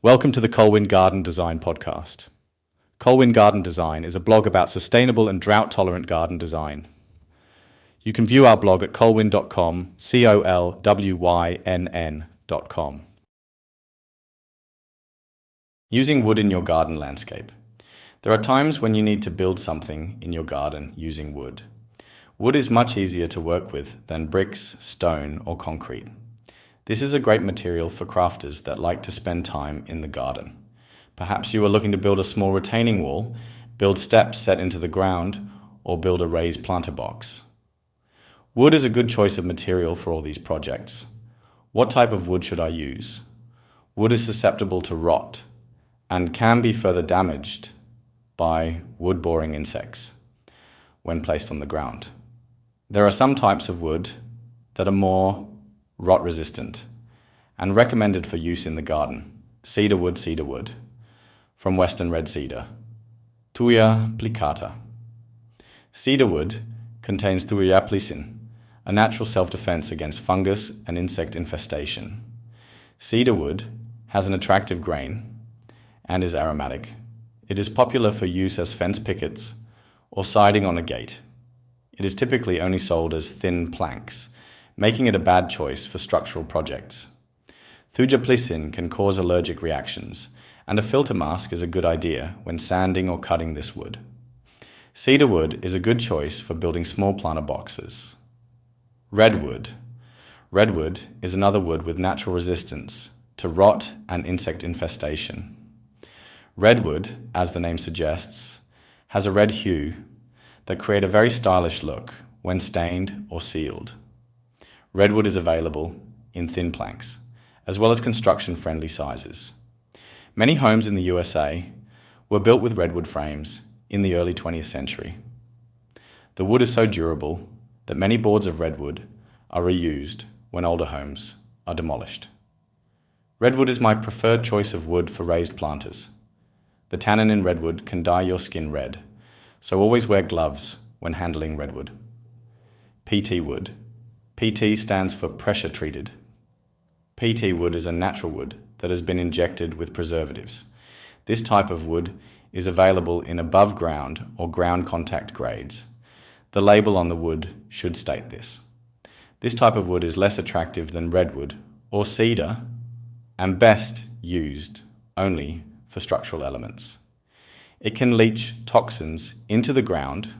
Welcome to the Colwyn Garden Design Podcast. Colwyn Garden Design is a blog about sustainable and drought-tolerant garden design. You can view our blog at colwyn.com, colwynn.com. Using wood in your garden landscape. There are times when you need to build something in your garden using wood. Wood is much easier to work with than bricks, stone, or concrete. This is a great material for crafters that like to spend time in the garden. Perhaps you are looking to build a small retaining wall, build steps set into the ground, or build a raised planter box. Wood is a good choice of material for all these projects. What type of wood should I use? Wood is susceptible to rot and can be further damaged by wood-boring insects when placed on the ground. There are some types of wood that are more rot resistant and recommended for use in the garden. Cedar wood from Western red cedar, Thuja plicata. Cedar wood contains Thuja plicin, a natural self-defense against fungus and insect infestation. Cedar wood has an attractive grain and is aromatic. It is popular for use as fence pickets or siding on a gate. It is typically only sold as thin planks, making it a bad choice for structural projects. Thuja plicin can cause allergic reactions, and a filter mask is a good idea when sanding or cutting this wood. Cedar wood is a good choice for building small planter boxes. Redwood. Redwood is another wood with natural resistance to rot and insect infestation. Redwood, as the name suggests, has a red hue that create a very stylish look when stained or sealed. Redwood is available in thin planks, as well as construction-friendly sizes. Many homes in the USA were built with redwood frames in the early 20th century. The wood is so durable that many boards of redwood are reused when older homes are demolished. Redwood is my preferred choice of wood for raised planters. The tannin in redwood can dye your skin red, so always wear gloves when handling redwood. PT wood. PT stands for pressure treated. PT wood is a natural wood that has been injected with preservatives. This type of wood is available in above ground or ground contact grades. The label on the wood should state this. This type of wood is less attractive than redwood or cedar and best used only for structural elements. It can leach toxins into the ground,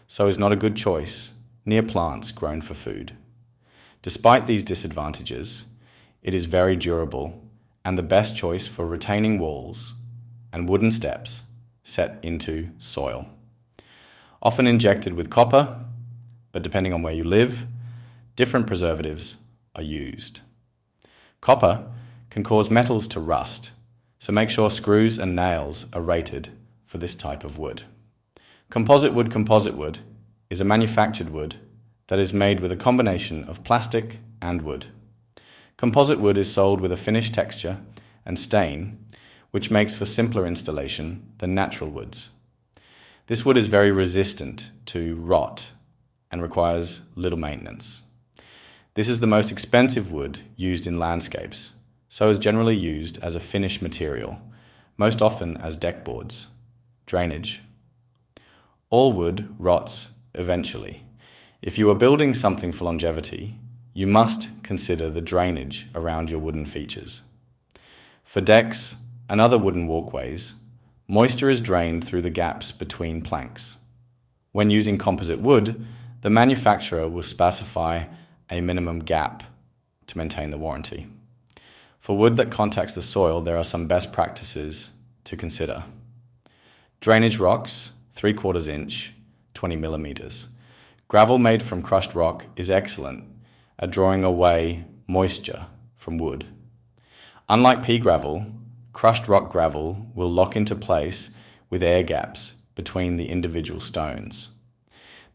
so is not a good choice near plants grown for food. Despite these disadvantages, it is very durable and the best choice for retaining walls and wooden steps set into soil. Often injected with copper, but depending on where you live, different preservatives are used. Copper can cause metals to rust, so make sure screws and nails are rated for this type of wood. Composite wood is a manufactured wood that is made with a combination of plastic and wood. Composite wood is sold with a finished texture and stain, which makes for simpler installation than natural woods. This wood is very resistant to rot and requires little maintenance. This is the most expensive wood used in landscapes, so is generally used as a finish material, most often as deck boards. Drainage. All wood rots eventually. If you are building something for longevity, you must consider the drainage around your wooden features. For decks and other wooden walkways, moisture is drained through the gaps between planks. When using composite wood, the manufacturer will specify a minimum gap to maintain the warranty. For wood that contacts the soil, there are some best practices to consider. Drainage rocks, 3/4 inch, 20 millimeters. Gravel made from crushed rock is excellent at drawing away moisture from wood. Unlike pea gravel, crushed rock gravel will lock into place with air gaps between the individual stones.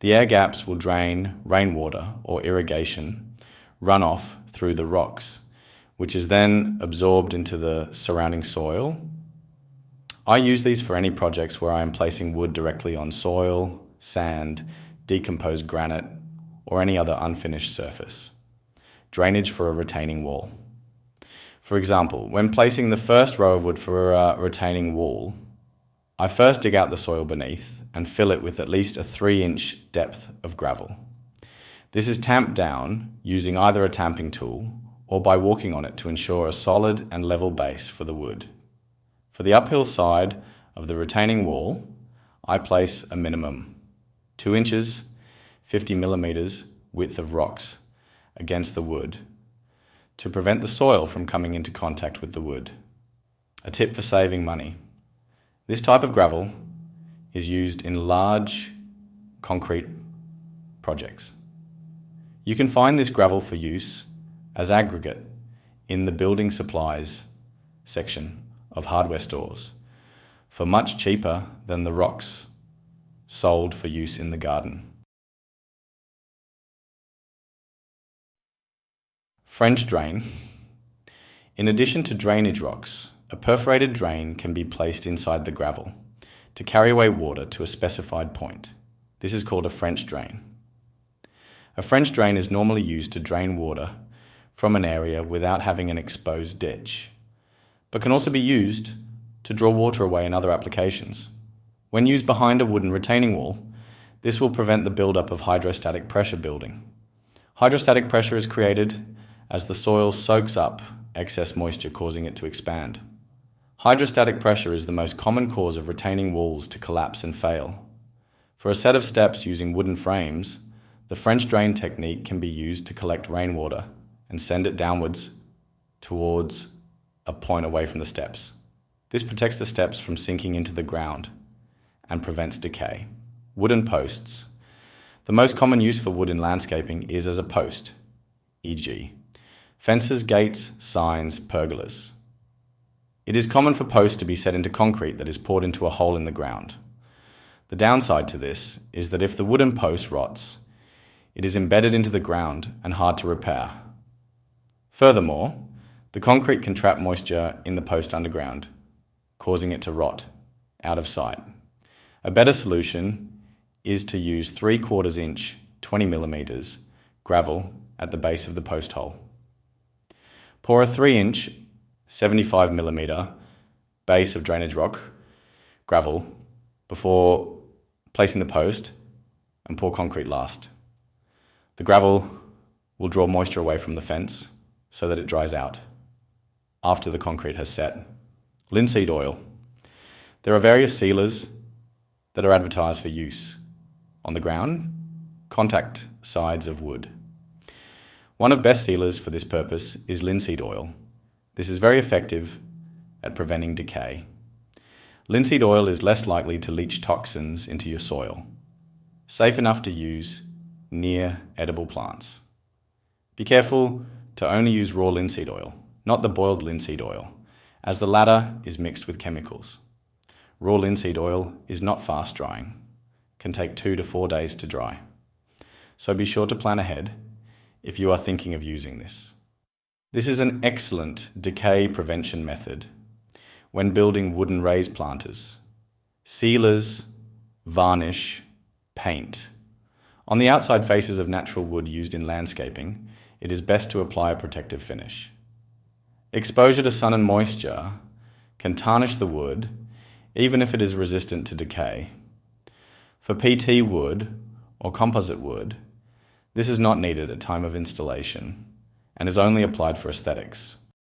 The air gaps will drain rainwater or irrigation runoff through the rocks, which is then absorbed into the surrounding soil. I use these for any projects where I am placing wood directly on soil, sand, decomposed granite, or any other unfinished surface. Drainage for a retaining wall. For example, when placing the first row of wood for a retaining wall, I first dig out the soil beneath and fill it with at least a 3-inch depth of gravel. This is tamped down using either a tamping tool or by walking on it to ensure a solid and level base for the wood. For the uphill side of the retaining wall, I place a minimum 2 inches, 50 millimeters width of rocks against the wood to prevent the soil from coming into contact with the wood. A tip for saving money. This type of gravel is used in large concrete projects. You can find this gravel for use as aggregate in the building supplies section of hardware stores for much cheaper than the rocks sold for use in the garden. French drain. In addition to drainage rocks, a perforated drain can be placed inside the gravel to carry away water to a specified point. This is called a French drain. A French drain is normally used to drain water from an area without having an exposed ditch, but can also be used to draw water away in other applications. When used behind a wooden retaining wall, this will prevent the buildup of hydrostatic pressure building. Hydrostatic pressure is created as the soil soaks up excess moisture, causing it to expand. Hydrostatic pressure is the most common cause of retaining walls to collapse and fail. For a set of steps using wooden frames, the French drain technique can be used to collect rainwater and send it downwards towards a point away from the steps. This protects the steps from sinking into the ground and prevents decay. Wooden posts. The most common use for wood in landscaping is as a post, e.g., fences, gates, signs, pergolas. It is common for posts to be set into concrete that is poured into a hole in the ground. The downside to this is that if the wooden post rots, it is embedded into the ground and hard to repair. Furthermore, the concrete can trap moisture in the post underground, causing it to rot out of sight. A better solution is to use 3/4 inch, 20 millimeters gravel at the base of the post hole. Pour a 3-inch, 75 millimeter base of drainage rock, gravel, before placing the post, and pour concrete last. The gravel will draw moisture away from the fence so that it dries out after the concrete has set. Linseed oil. There are various sealers that are advertised for use on the ground, contact sides of wood. One of best sealers for this purpose is linseed oil. This is very effective at preventing decay. Linseed oil is less likely to leach toxins into your soil. Safe enough to use near edible plants. Be careful to only use raw linseed oil, not the boiled linseed oil, as the latter is mixed with chemicals. Raw linseed oil is not fast drying, can take 2 to 4 days to dry. So be sure to plan ahead if you are thinking of using this. This is an excellent decay prevention method when building wooden raised planters. Sealers, varnish, paint. On the outside faces of natural wood used in landscaping, it is best to apply a protective finish. Exposure to sun and moisture can tarnish the wood, even if it is resistant to decay. For PT wood or composite wood, this is not needed at time of installation and is only applied for aesthetics.